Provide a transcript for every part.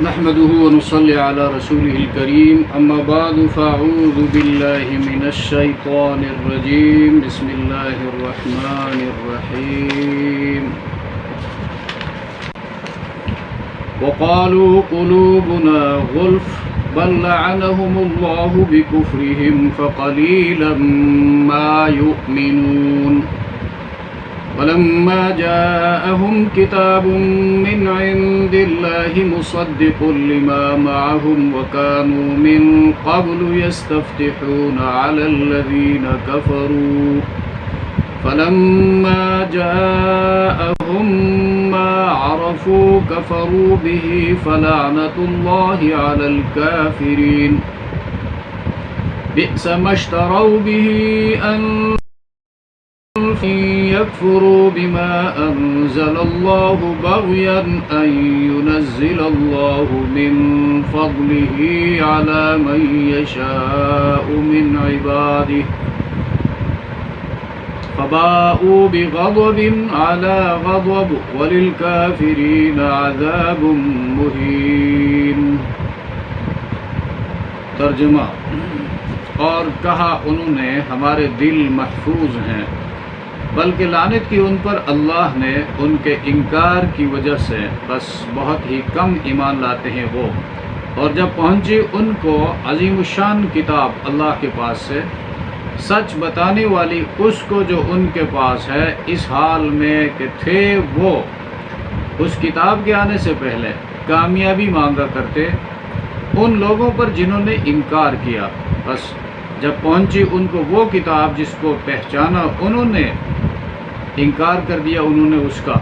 نحمده ونصلي على رسوله الكريم أما بعد فأعوذ بالله من الشيطان الرجيم بسم الله الرحمن الرحيم وقالوا قلوبنا غلف بل لعنهم الله بكفرهم فقليلا ما يؤمنون ولما جاءهم كتاب من عند الله مصدق لما معهم وكانوا من قبل يستفتحون على الذين كفروا فلما جاءهم ما عرفوا كفروا به فلعنة الله على الكافرين بئس ما اشتروا به أن يكفروا بما أنزل الله بغيا أن ينزل الله من فضله على من يشاء من عباده فباءوا بغضب على غضب وللكافرين عذاب مهين۔ ترجمہ: اور کہا انہوں نے ہمارے دل محفوظ ہیں، بلکہ لعنت کی ان پر اللہ نے ان کے انکار کی وجہ سے، بس بہت ہی کم ایمان لاتے ہیں وہ۔ اور جب پہنچی ان کو عظیم الشان کتاب اللہ کے پاس سے، سچ بتانے والی اس کو جو ان کے پاس ہے، اس حال میں کہ تھے وہ اس کتاب کے آنے سے پہلے کامیابی مانگا کرتے ان لوگوں پر جنہوں نے انکار کیا، بس جب پہنچی ان کو وہ کتاب جس کو پہچانا انہوں نے انکار کر دیا انہوں نے اس کا،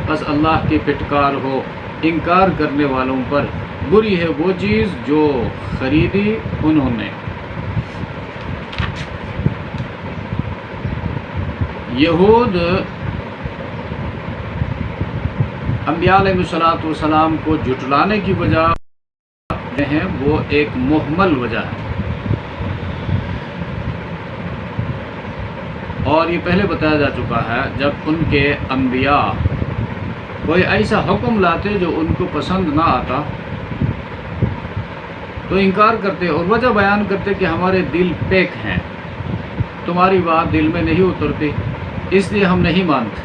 بس اللہ کی پھٹکار ہو انکار کرنے والوں پر، بری ہے وہ چیز جو خریدی انہوں نے۔ یہود انبیاء علیہ السلام کو جھٹلانے کی وجہ ہے، وہ ایک محمل وجہ ہے، اور یہ پہلے بتایا جا چکا ہے۔ جب ان کے انبیاء کوئی ایسا حکم لاتے جو ان کو پسند نہ آتا تو انکار کرتے اور وجہ بیان کرتے کہ ہمارے دل پیک ہیں، تمہاری بات دل میں نہیں اترتی، اس لیے ہم نہیں مانتے۔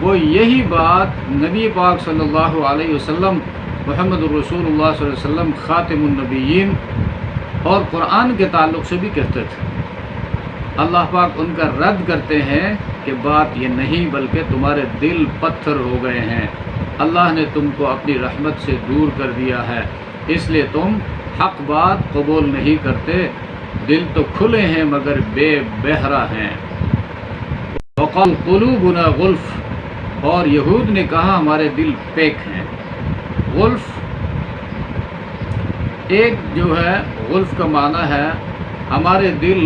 وہ یہی بات نبی پاک صلی اللہ علیہ وسلم، محمد الرسول اللہ صلی اللہ علیہ وسلم خاتم النبیین اور قرآن کے تعلق سے بھی کہتے تھے۔ اللہ پاک ان کا رد کرتے ہیں کہ بات یہ نہیں، بلکہ تمہارے دل پتھر ہو گئے ہیں، اللہ نے تم کو اپنی رحمت سے دور کر دیا ہے، اس لیے تم حق بات قبول نہیں کرتے، دل تو کھلے ہیں مگر بے بہرا ہیں۔ وقال قلوبنا غلف، اور یہود نے کہا ہمارے دل پیک ہیں۔ غلف ایک جو ہے، غلف کا معنی ہے ہمارے دل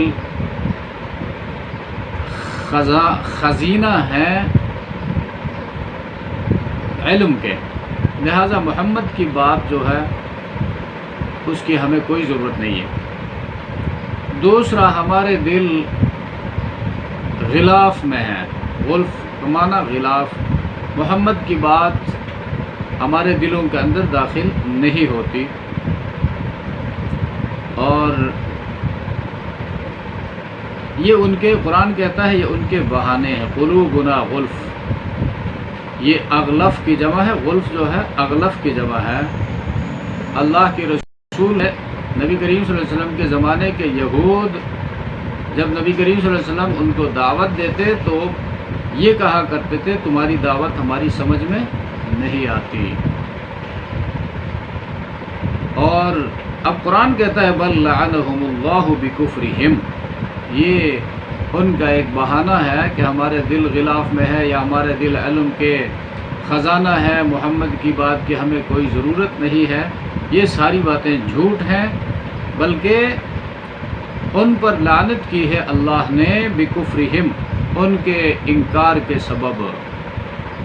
خزینہ ہیں علم کے، لہذا محمد کی بات جو ہے اس کی ہمیں کوئی ضرورت نہیں ہے۔ دوسرا، ہمارے دل غلاف میں ہے، غلف کا معنی غلاف، محمد کی بات ہمارے دلوں کے اندر داخل نہیں ہوتی، اور یہ ان کے قرآن کہتا ہے یہ ان کے بہانے ہیں۔ قلوبنا غلف، یہ اغلف کی جمع ہے، غلف جو ہے اغلف کی جمع ہے۔ اللہ کے رسول ہے نبی کریم صلی اللہ علیہ وسلم کے زمانے کے یہود، جب نبی کریم صلی اللہ علیہ وسلم ان کو دعوت دیتے تو یہ کہا کرتے تھے تمہاری دعوت ہماری سمجھ میں نہیں آتی، اور اب قرآن کہتا ہے بل لعنہم اللہ بکفرہم، یہ ان کا ایک بہانہ ہے کہ ہمارے دل غلاف میں ہے، یا ہمارے دل علم کے خزانہ ہے، محمد کی بات کی ہمیں کوئی ضرورت نہیں ہے۔ یہ ساری باتیں جھوٹ ہیں، بلکہ ان پر لعنت کی ہے اللہ نے بکفرہم، ان کے انکار کے سبب۔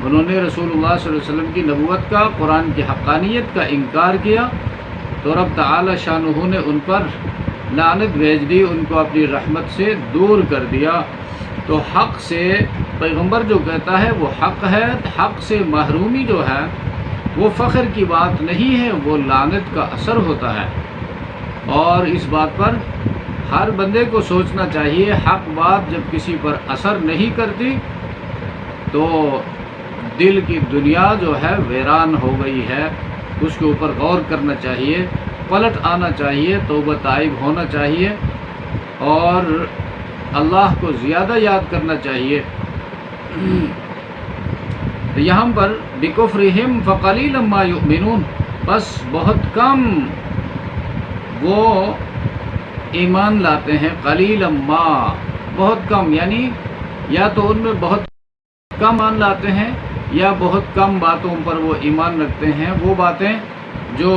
انہوں نے رسول اللہ صلی اللہ علیہ وسلم کی نبوت کا، قرآن کی حقانیت کا انکار کیا تو رب تعالی شانہ نے ان پر لعنت بھیج دی، ان کو اپنی رحمت سے دور کر دیا۔ تو حق سے پیغمبر جو کہتا ہے وہ حق ہے، حق سے محرومی جو ہے وہ فخر کی بات نہیں ہے، وہ لعنت کا اثر ہوتا ہے۔ اور اس بات پر ہر بندے کو سوچنا چاہیے، حق بات جب کسی پر اثر نہیں کرتی تو دل کی دنیا جو ہے ویران ہو گئی ہے، اس کے اوپر غور کرنا چاہیے، پلٹ آنا چاہیے، توبہ تائب ہونا چاہیے اور اللہ کو زیادہ یاد کرنا چاہیے۔ یہاں پر بکفرہم فقلیلا ما یؤمنون، بس بہت کم وہ ایمان لاتے ہیں، قلیلا ما، بہت کم، یعنی یا تو ان میں بہت کم ایمان لاتے ہیں یا بہت کم باتوں پر وہ ایمان رکھتے ہیں۔ وہ باتیں جو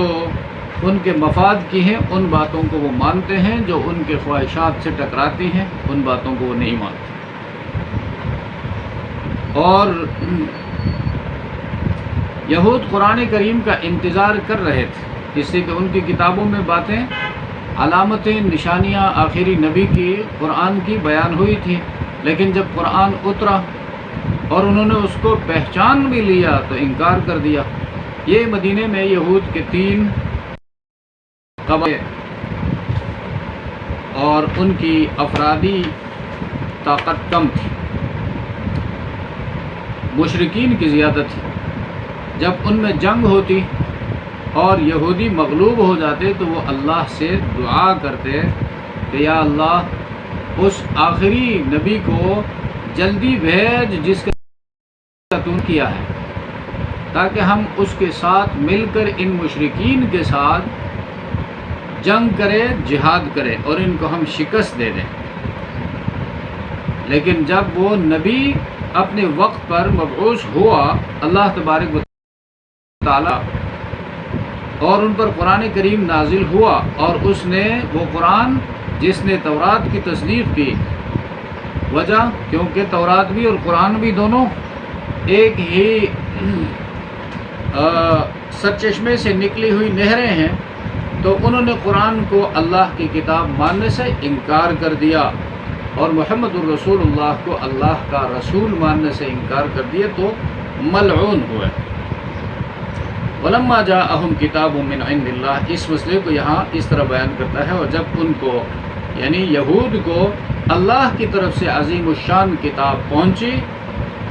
ان کے مفاد کی ہیں ان باتوں کو وہ مانتے ہیں، جو ان کے خواہشات سے ٹکراتی ہیں ان باتوں کو وہ نہیں مانتے۔ اور یہود قرآن کریم کا انتظار کر رہے تھے، جس سے کہ ان کی کتابوں میں باتیں، علامتیں، نشانیاں آخری نبی کی قرآن کی بیان ہوئی تھی، لیکن جب قرآن اترا اور انہوں نے اس کو پہچان بھی لیا تو انکار کر دیا۔ یہ مدینے میں یہود کے 3 قبائل اور ان کی افرادی طاقت کم تھی، مشرکین کی زیادہ تھی۔ جب ان میں جنگ ہوتی اور یہودی مغلوب ہو جاتے تو وہ اللہ سے دعا کرتے کہ یا اللہ اس آخری نبی کو جلدی بھیج جس کا تو نے کیا ہے، تاکہ ہم اس کے ساتھ مل کر ان مشرکین کے ساتھ جنگ کرے، جہاد کرے اور ان کو ہم شکست دے دیں۔ لیکن جب وہ نبی اپنے وقت پر مبعوث ہوا، اللہ تبارک و تعالی اور ان پر قرآن کریم نازل ہوا، اور اس نے وہ قرآن جس نے تورات کی تصدیق کی، وجہ کیونکہ تورات بھی اور قرآن بھی دونوں ایک ہی سرچشمے سے نکلی ہوئی نہریں ہیں، تو انہوں نے قرآن کو اللہ کی کتاب ماننے سے انکار کر دیا اور محمد الرسول اللہ کو اللہ کا رسول ماننے سے انکار کر دیا، تو ملعون ہوئے۔ وَلَمَّا جَاءَهُمْ كِتَابٌ مِّنْ عِندِ اللَّهِ، اس مسئلے کو یہاں اس طرح بیان کرتا ہے، اور جب ان کو یعنی یہود کو اللہ کی طرف سے عظیم الشان کتاب پہنچی،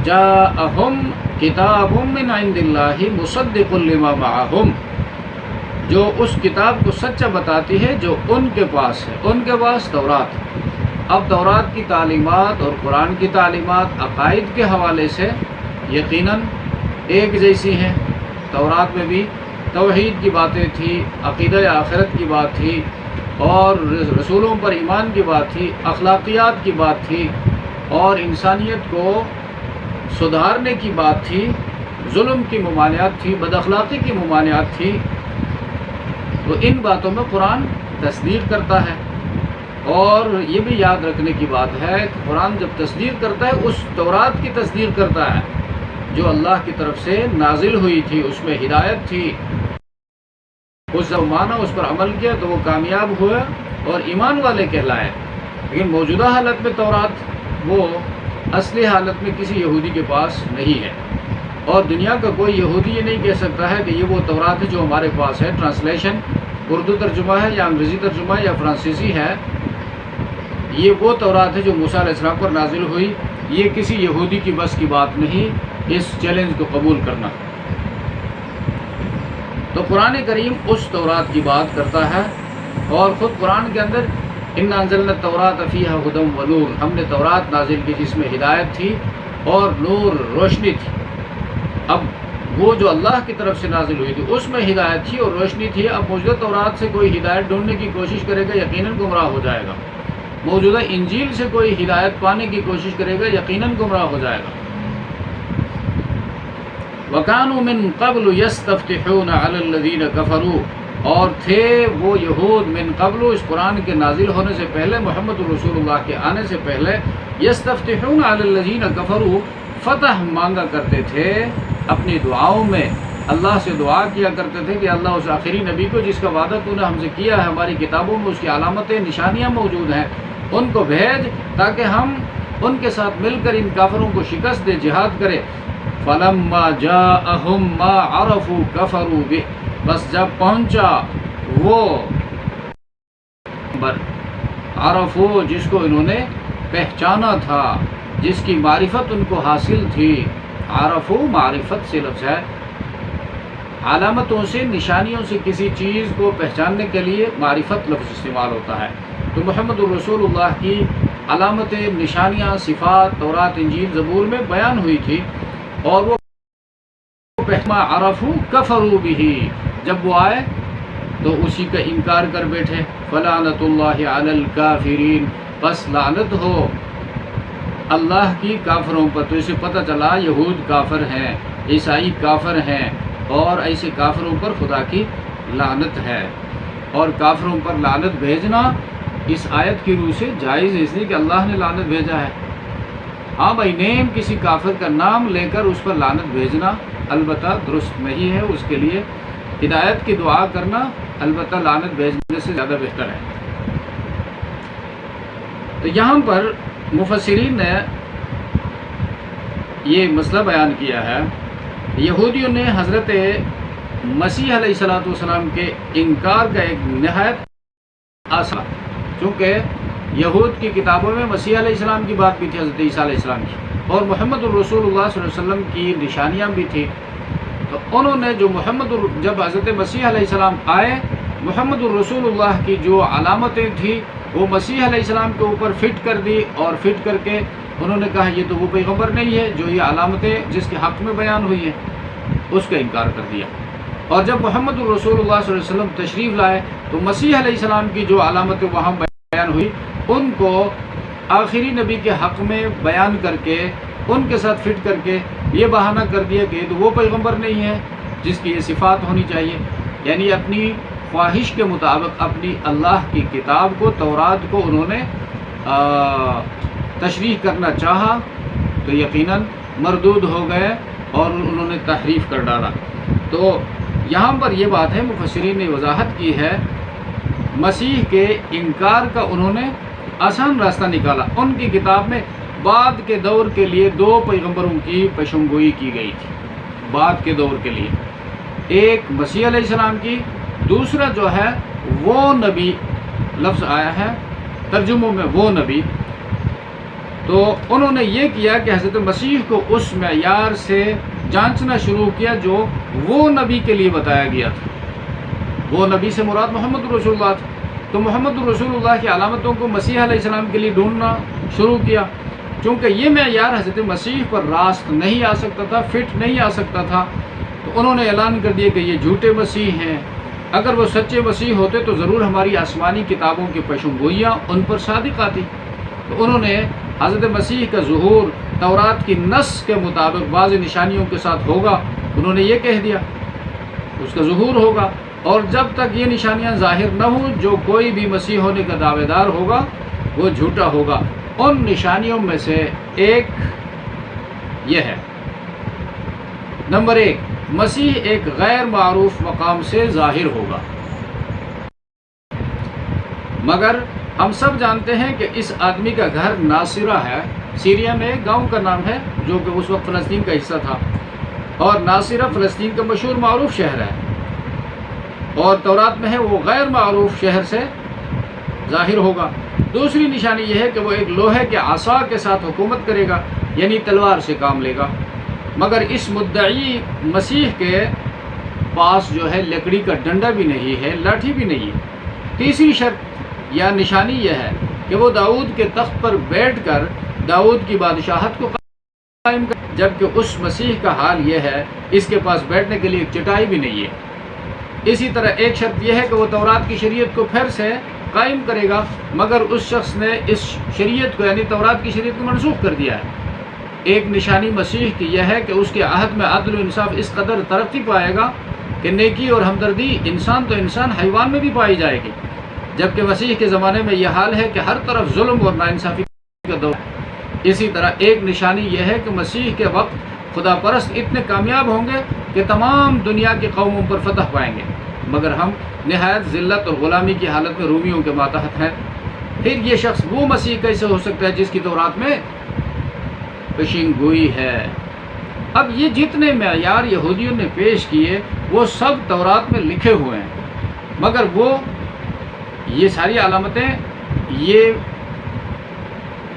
جَاءَهُمْ كِتَابٌ مِّنْ عِندِ اللَّهِ مُصَدِّقٌ لِمَا مَعَهُمْ، جو اس کتاب کو سچا بتاتی ہے جو ان کے پاس ہے، ان کے پاس تورات ہے۔ اب تورات کی تعلیمات اور قرآن کی تعلیمات عقائد کے حوالے سے یقیناً ایک جیسی ہیں۔ تورات میں بھی توحید کی باتیں تھیں، عقیدہ آخرت کی بات تھی، اور رسولوں پر ایمان کی بات تھی، اخلاقیات کی بات تھی، اور انسانیت کو سدھارنے کی بات تھی، ظلم کی ممانعت تھی، بد اخلاقی کی ممانعت تھی۔ تو ان باتوں میں قرآن تصدیق کرتا ہے، اور یہ بھی یاد رکھنے کی بات ہے کہ قرآن جب تصدیق کرتا ہے اس تورات کی تصدیق کرتا ہے جو اللہ کی طرف سے نازل ہوئی تھی، اس میں ہدایت تھی، اس سے مانا، اس پر عمل کیا تو وہ کامیاب ہوئے اور ایمان والے کہلائے۔ لیکن موجودہ حالت میں تورات وہ اصلی حالت میں کسی یہودی کے پاس نہیں ہے، اور دنیا کا کوئی یہودی یہ نہیں کہہ سکتا ہے کہ یہ وہ تورات ہے جو ہمارے پاس ہے، ٹرانسلیشن اردو ترجمہ ہے یا انگریزی ترجمہ ہے یا فرانسیسی ہے، یہ وہ تورات ہے جو موسیٰ علیہ السلام پر نازل ہوئی۔ یہ کسی یہودی کی بس کی بات نہیں اس چیلنج کو قبول کرنا۔ تو قرآن کریم اس تورات کی بات کرتا ہے، اور خود قرآن کے اندر اِنَّا أَنزَلْنَا التَّوْرَاةَ فِيهَا هُدًى وَنُورٌ، ہم نے تورات نازل کی جس میں ہدایت تھی اور نور، روشنی تھی۔ اب وہ جو اللہ کی طرف سے نازل ہوئی تھی اس میں ہدایت تھی اور روشنی تھی۔ اب موجودہ تورات سے کوئی ہدایت ڈھونڈنے کی کوشش کرے گا یقیناً گمراہ ہو جائے گا، موجودہ انجیل سے کوئی ہدایت پانے کی کوشش کرے گا یقیناً گمراہ ہو جائے گا۔ وَكَانُوا مِن قَبْلُ يَسْتَفْتِحُونَ عَلَى الَّذِينَ كَفَرُوا، اور تھے وہ یہود من قبل، اس قرآن کے نازل ہونے سے پہلے، محمد رسول اللہ کے آنے سے پہلے، يَسْتَفْتِحُونَ عَلَى الَّذِينَ كَفَرُوا، فتح مانگا کرتے تھے اپنی دعاؤں میں، اللہ سے دعا کیا کرتے تھے کہ اللہ اس آخری نبی کو جس کا وعدہ تو نے ہم سے کیا ہے، ہماری کتابوں میں اس کی علامتیں، نشانیاں موجود ہیں، ان کو بھیج تاکہ ہم ان کے ساتھ مل کر ان کافروں کو شکست دے، جہاد کرے۔ فلما جاءہم ما عرفوا کفروا بہ، بس جب پہنچا وہ عرفو جس کو انہوں نے پہچانا تھا، جس کی معرفت ان کو حاصل تھی. عرفو معرفت سے لفظ ہے، علامتوں سے نشانیوں سے کسی چیز کو پہچاننے کے لیے معرفت لفظ استعمال ہوتا ہے. تو محمد الرسول اللہ کی علامتیں، نشانیاں، صفات تورات انجیل زبور میں بیان ہوئی تھی، اور وہ پہما عرفو کفروا بہ، جب وہ آئے تو اسی کا انکار کر بیٹھے. فلعنت اللہ علی الکافرین، بس لعنت ہو اللہ کی کافروں پر. تو اسے پتہ چلا یہود کافر ہیں، عیسائی کافر ہیں، اور ایسے کافروں پر خدا کی لعنت ہے. اور کافروں پر لعنت بھیجنا اس آیت کی روح سے جائز ہے، اس لیے کہ اللہ نے لعنت بھیجا ہے. ہاں بھائی نیم کسی کافر کا نام لے کر اس پر لعنت بھیجنا البتہ درست نہیں ہے، اس کے لیے ہدایت کی دعا کرنا البتہ لعنت بھیجنے سے زیادہ بہتر ہے. تو یہاں پر مفسرین نے یہ مسئلہ بیان کیا ہے، یہودیوں نے حضرت مسیح علیہ الصلوۃ والسلام کے انکار کا ایک نہایت آسان، چونکہ یہود کی کتابوں میں مسیح علیہ السلام کی بات بھی تھی، حضرت عیسیٰ علیہ السلام کی، اور محمد الرسول اللہ صلی اللہ علیہ وسلم کی نشانیاں بھی تھیں. تو انہوں نے جو جب حضرت مسیح علیہ السلام آئے، محمد الرسول اللہ کی جو علامتیں تھیں وہ مسیح علیہ السلام کے اوپر فٹ کر دی، اور فٹ کر کے انہوں نے کہا یہ تو وہ پیغمبر نہیں ہے جو یہ علامتیں جس کے حق میں بیان ہوئی ہیں، اس کا انکار کر دیا. اور جب محمد الرسول اللہ صلی اللہ علیہ وسلم تشریف لائے تو مسیح علیہ السلام کی جو علامتیں وہاں بیان ہوئی ان کو آخری نبی کے حق میں بیان کر کے ان کے ساتھ فٹ کر کے یہ بہانہ کر دیا کہ تو وہ پیغمبر نہیں ہے جس کی یہ صفات ہونی چاہیے. یعنی اپنی خواہش کے مطابق اپنی اللہ کی کتاب کو، تورات کو انہوں نے تشریح کرنا چاہا تو یقیناً مردود ہو گئے اور انہوں نے تحریف کر ڈالا. تو یہاں پر یہ بات ہے، مفسرین نے وضاحت کی ہے، مسیح کے انکار کا انہوں نے آسان راستہ نکالا. ان کی کتاب میں بعد کے دور کے لیے 2 پیغمبروں کی پیشنگوئی کی گئی تھی، بعد کے دور کے لیے، ایک مسیح علیہ السلام کی، دوسرا جو ہے وہ نبی لفظ آیا ہے ترجموں میں وہ نبی. تو انہوں نے یہ کیا کہ حضرت مسیح کو اس معیار سے جانچنا شروع کیا جو وہ نبی کے لیے بتایا گیا تھا. وہ نبی سے مراد محمد رسول اللہ تھا. تو محمد رسول اللہ کی علامتوں کو مسیح علیہ السلام کے لیے ڈھونڈنا شروع کیا، چونکہ یہ معیار حضرت مسیح پر راست نہیں آ سکتا تھا، فٹ نہیں آ سکتا تھا. تو انہوں نے اعلان کر دیا کہ یہ جھوٹے مسیح ہیں. اگر وہ سچے مسیح ہوتے تو ضرور ہماری آسمانی کتابوں کی پیشنگوئیاں ان پر صادق آتی. تو انہوں نے حضرت مسیح کا ظہور تورات کی نص کے مطابق بعض نشانیوں کے ساتھ ہوگا، انہوں نے یہ کہہ دیا اس کا ظہور ہوگا، اور جب تک یہ نشانیاں ظاہر نہ ہوں جو کوئی بھی مسیح ہونے کا دعوے دار ہوگا وہ جھوٹا ہوگا. ان نشانیوں میں سے ایک یہ ہے، نمبر 1، مسیح ایک غیر معروف مقام سے ظاہر ہوگا. مگر ہم سب جانتے ہیں کہ اس آدمی کا گھر ناصرہ ہے، سیریا میں ایک گاؤں کا نام ہے جو کہ اس وقت فلسطین کا حصہ تھا، اور ناصرہ فلسطین کا مشہور معروف شہر ہے، اور تورات میں ہے وہ غیر معروف شہر سے ظاہر ہوگا. دوسری نشانی یہ ہے کہ وہ ایک لوہے کے عصا کے ساتھ حکومت کرے گا، یعنی تلوار سے کام لے گا. مگر اس مدعی مسیح کے پاس جو ہے لکڑی کا ڈنڈا بھی نہیں ہے، لاٹھی بھی نہیں ہے. تیسری شرط یا نشانی یہ ہے کہ وہ داؤد کے تخت پر بیٹھ کر داؤد کی بادشاہت کو قائم کر، جبکہ اس مسیح کا حال یہ ہے اس کے پاس بیٹھنے کے لیے ایک چٹائی بھی نہیں ہے. اسی طرح ایک شرط یہ ہے کہ وہ تورات کی شریعت کو پھر سے قائم کرے گا، مگر اس شخص نے اس شریعت کو یعنی تورات کی شریعت کو منسوخ کر دیا ہے. ایک نشانی مسیح کی یہ ہے کہ اس کے عہد میں عدل و انصاف اس قدر ترقی پائے گا کہ نیکی اور ہمدردی انسان تو انسان حیوان میں بھی پائی جائے گی، جبکہ مسیح کے زمانے میں یہ حال ہے کہ ہر طرف ظلم اور ناانصافی کا دور ہے. اسی طرح ایک نشانی یہ ہے کہ مسیح کے وقت خدا پرست اتنے کامیاب ہوں گے کہ تمام دنیا کی قوموں پر فتح پائیں گے، مگر ہم نہایت ذلت اور غلامی کی حالت میں رومیوں کے ماتحت ہیں. پھر یہ شخص وہ مسیح کیسے ہو سکتا ہے جس کی تورات میں پیشین گوئی ہے؟ اب یہ جتنے معیار یہودیوں نے پیش کیے وہ سب تورات میں لکھے ہوئے ہیں، مگر وہ یہ ساری علامتیں یہ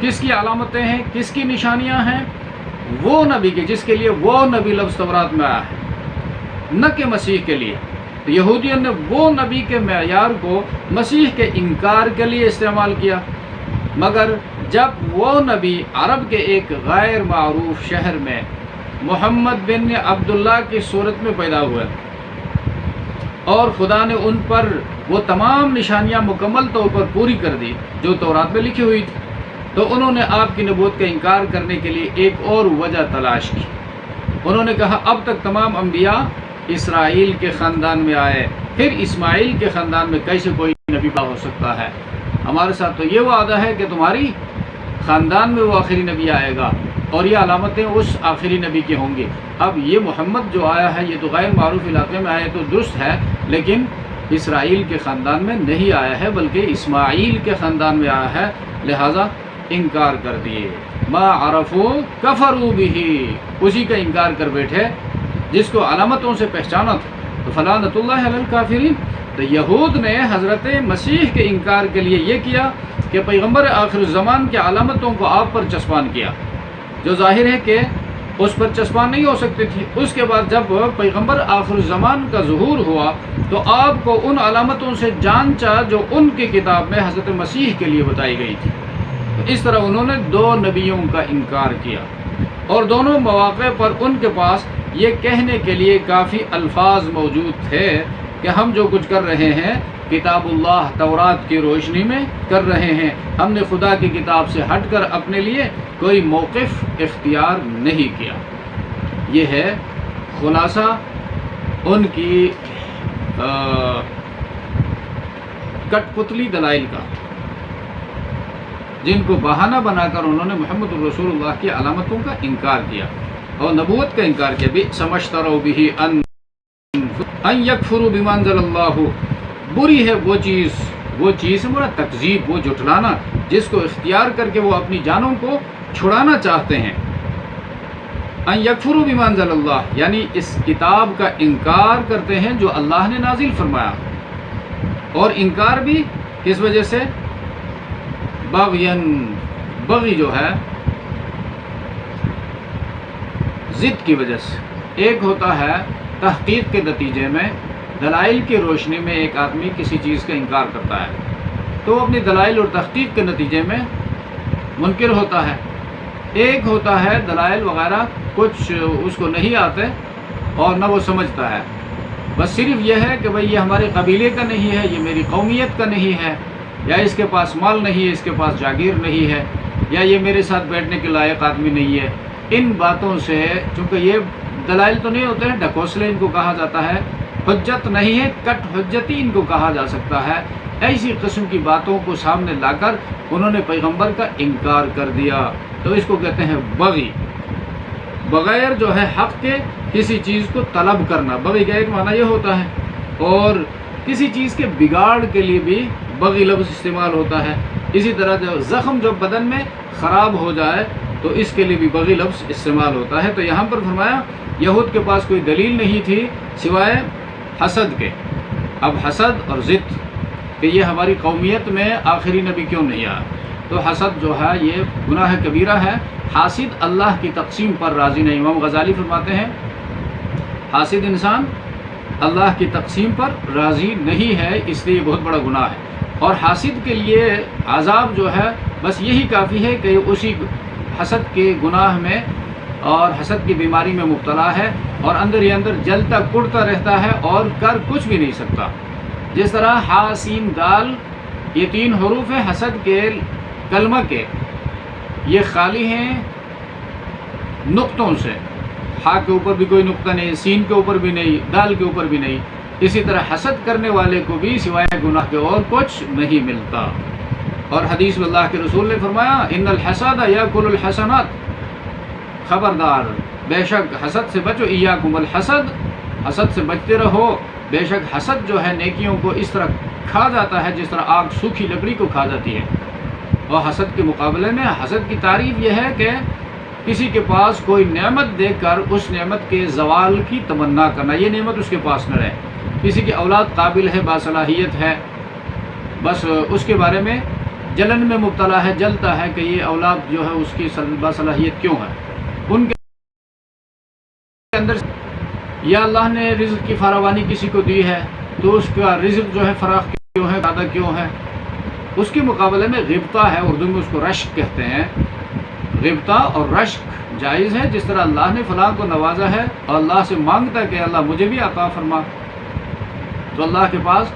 کس کی علامتیں ہیں، کس کی نشانیاں ہیں؟ وہ نبی کے جس کے لیے وہ نبی لفظ تورات میں آیا ہے، نہ کہ مسیح کے لیے۔ تو یہودیوں نے وہ نبی کے معیار کو مسیح کے انکار کے لیے استعمال کیا، مگر جب وہ نبی عرب کے ایک غیر معروف شہر میں محمد بن عبداللہ کی صورت میں پیدا ہوئے اور خدا نے ان پر وہ تمام نشانیاں مکمل طور پر پوری کر دی جو تورات میں لکھی ہوئی تھی، تو انہوں نے آپ کی نبوت کا انکار کرنے کے لیے ایک اور وجہ تلاش کی۔ انہوں نے کہا اب تک تمام انبیاء اسرائیل کے خاندان میں آئے، پھر اسماعیل کے خاندان میں کیسے کوئی نبی پیدا ہو سکتا ہے؟ ہمارے ساتھ تو یہ وعدہ ہے کہ تمہاری خاندان میں وہ آخری نبی آئے گا اور یہ علامتیں اس آخری نبی کی ہوں گی۔ اب یہ محمد جو آیا ہے یہ تو غیر معروف علاقے میں آیا تو درست ہے، لیکن اسرائیل کے خاندان میں نہیں آیا ہے بلکہ اسماعیل کے خاندان میں آیا ہے، لہٰذا انکار کر دیے۔ ما عرفوا کفروا بہ، اسی کا انکار کر بیٹھے جس کو علامتوں سے پہچانا تھا۔ تو فلعنۃ اللہ علی الکافرین، تو یہود نے حضرت مسیح کے انکار کے لیے یہ کیا کہ پیغمبر آخر الزمان کی علامتوں کو آپ پر چسپان کیا، جو ظاہر ہے کہ اس پر چسپان نہیں ہو سکتی تھی۔ اس کے بعد جب پیغمبر آخر الزمان کا ظہور ہوا تو آپ کو ان علامتوں سے جانچا جو ان کی کتاب میں حضرت مسیح کے لیے بتائی گئی تھی۔ تو اس طرح انہوں نے دو نبیوں کا انکار کیا، اور دونوں مواقع پر ان کے پاس یہ کہنے کے لیے کافی الفاظ موجود تھے کہ ہم جو کچھ کر رہے ہیں کتاب اللہ تورات کی روشنی میں کر رہے ہیں، ہم نے خدا کی کتاب سے ہٹ کر اپنے لیے کوئی موقف اختیار نہیں کیا۔ یہ ہے خلاصہ ان کی کٹ پتلی دلائل کا، جن کو بہانہ بنا کر انہوں نے محمد الرسول اللہ کی علامتوں کا انکار کیا اور نبوت کا انکار کیا۔ بئس ما اشتروا بہ ان یکفروا بما انزل اللہ، بری ہے وہ چیز بڑا تکذیب، وہ جھٹلانا جس کو اختیار کر کے وہ اپنی جانوں کو چھڑانا چاہتے ہیں۔ ان یکفروا بما انزل اللہ یعنی اس کتاب کا انکار کرتے ہیں جو اللہ نے نازل فرمایا، اور انکار بھی کس وجہ سے؟ بغی جو ہے ضد کی وجہ سے۔ ایک ہوتا ہے تحقیق کے نتیجے میں دلائل کی روشنی میں ایک آدمی کسی چیز کا انکار کرتا ہے تو وہ اپنی دلائل اور تحقیق کے نتیجے میں منکر ہوتا ہے۔ ایک ہوتا ہے دلائل وغیرہ کچھ اس کو نہیں آتے اور نہ وہ سمجھتا ہے، بس صرف یہ ہے کہ بھئی یہ ہمارے قبیلے کا نہیں ہے، یہ میری قومیت کا نہیں ہے، یا اس کے پاس مال نہیں ہے، اس کے پاس جاگیر نہیں ہے، یا یہ میرے ساتھ بیٹھنے کے لائق آدمی نہیں ہے۔ ان باتوں سے چونکہ یہ دلائل تو نہیں ہوتے ہیں، ڈھکوسلے ان کو کہا جاتا ہے، حجت نہیں ہے، کٹ حجتی ان کو کہا جا سکتا ہے۔ ایسی قسم کی باتوں کو سامنے لا کر انہوں نے پیغمبر کا انکار کر دیا، تو اس کو کہتے ہیں بغی۔ بغیر جو ہے حق کے کسی چیز کو طلب کرنا، بغی کا ایک معنی یہ ہوتا ہے، اور کسی چیز کے بگاڑ کے لیے بھی بغی لفظ استعمال ہوتا ہے۔ اسی طرح جو زخم جو بدن میں خراب ہو جائے تو اس کے لیے بھی بغی لفظ استعمال ہوتا ہے۔ تو یہاں پر فرمایا یہود کے پاس کوئی دلیل نہیں تھی سوائے حسد کے۔ اب حسد اور ضد کہ یہ ہماری قومیت میں آخری نبی کیوں نہیں آیا، تو حسد جو ہے یہ گناہ کبیرہ ہے۔ حاسد اللہ کی تقسیم پر راضی نہیں۔ امام غزالی فرماتے ہیں حاسد انسان اللہ کی تقسیم پر راضی نہیں ہے، اس لیے بہت بڑا گناہ ہے، اور حاسد کے لیے عذاب جو ہے بس یہی کافی ہے کہ اسی حسد کے گناہ میں اور حسد کی بیماری میں مبتلا ہے اور اندر ہی اندر جلتا کڑتا رہتا ہے اور کر کچھ بھی نہیں سکتا۔ جس طرح ہا سین دال یہ تین حروف ہیں حسد کے کلمہ کے، یہ خالی ہیں نقطوں سے، ہا کے اوپر بھی کوئی نقطہ نہیں، سین کے اوپر بھی نہیں، دال کے اوپر بھی نہیں۔ اسی طرح حسد کرنے والے کو بھی سوائے گناہ کے اور کچھ نہیں ملتا۔ اور حدیث میں اللہ کے رسول نے فرمایا ان الحسد یاکل الحسنات، خبردار بے شک حسد سے بچو، ایاکم الحسد، حسد سے بچتے رہو، بے شک حسد جو ہے نیکیوں کو اس طرح کھا جاتا ہے جس طرح آگ سوکھی لکڑی کو کھا جاتی ہے۔ اور حسد کے مقابلے میں حسد کی تعریف یہ ہے کہ کسی کے پاس کوئی نعمت دے کر اس نعمت کے زوال کی تمنا کرنا، یہ نعمت اس کے پاس نہ رہے۔ کسی کی اولاد قابل ہے، باصلاحیت ہے، بس اس کے بارے میں جلن میں مبتلا ہے، جلتا ہے کہ یہ اولاد جو ہے اس کی باصلاحیت کیوں ہے، ان کے اندر یا اللہ نے رزق کی فراوانی کسی کو دی ہے تو اس کا رزق جو ہے فراخ کیوں ہے، زیادہ کیوں ہے، اس کے مقابلے میں غبطہ ہے، اردو میں اس کو رشک کہتے ہیں۔ غبطہ اور رشک جائز ہے، جس طرح اللہ نے فلاں کو نوازا ہے اور اللہ سے مانگتا ہے کہ اللہ مجھے بھی عطا فرما، تو اللہ کے پاس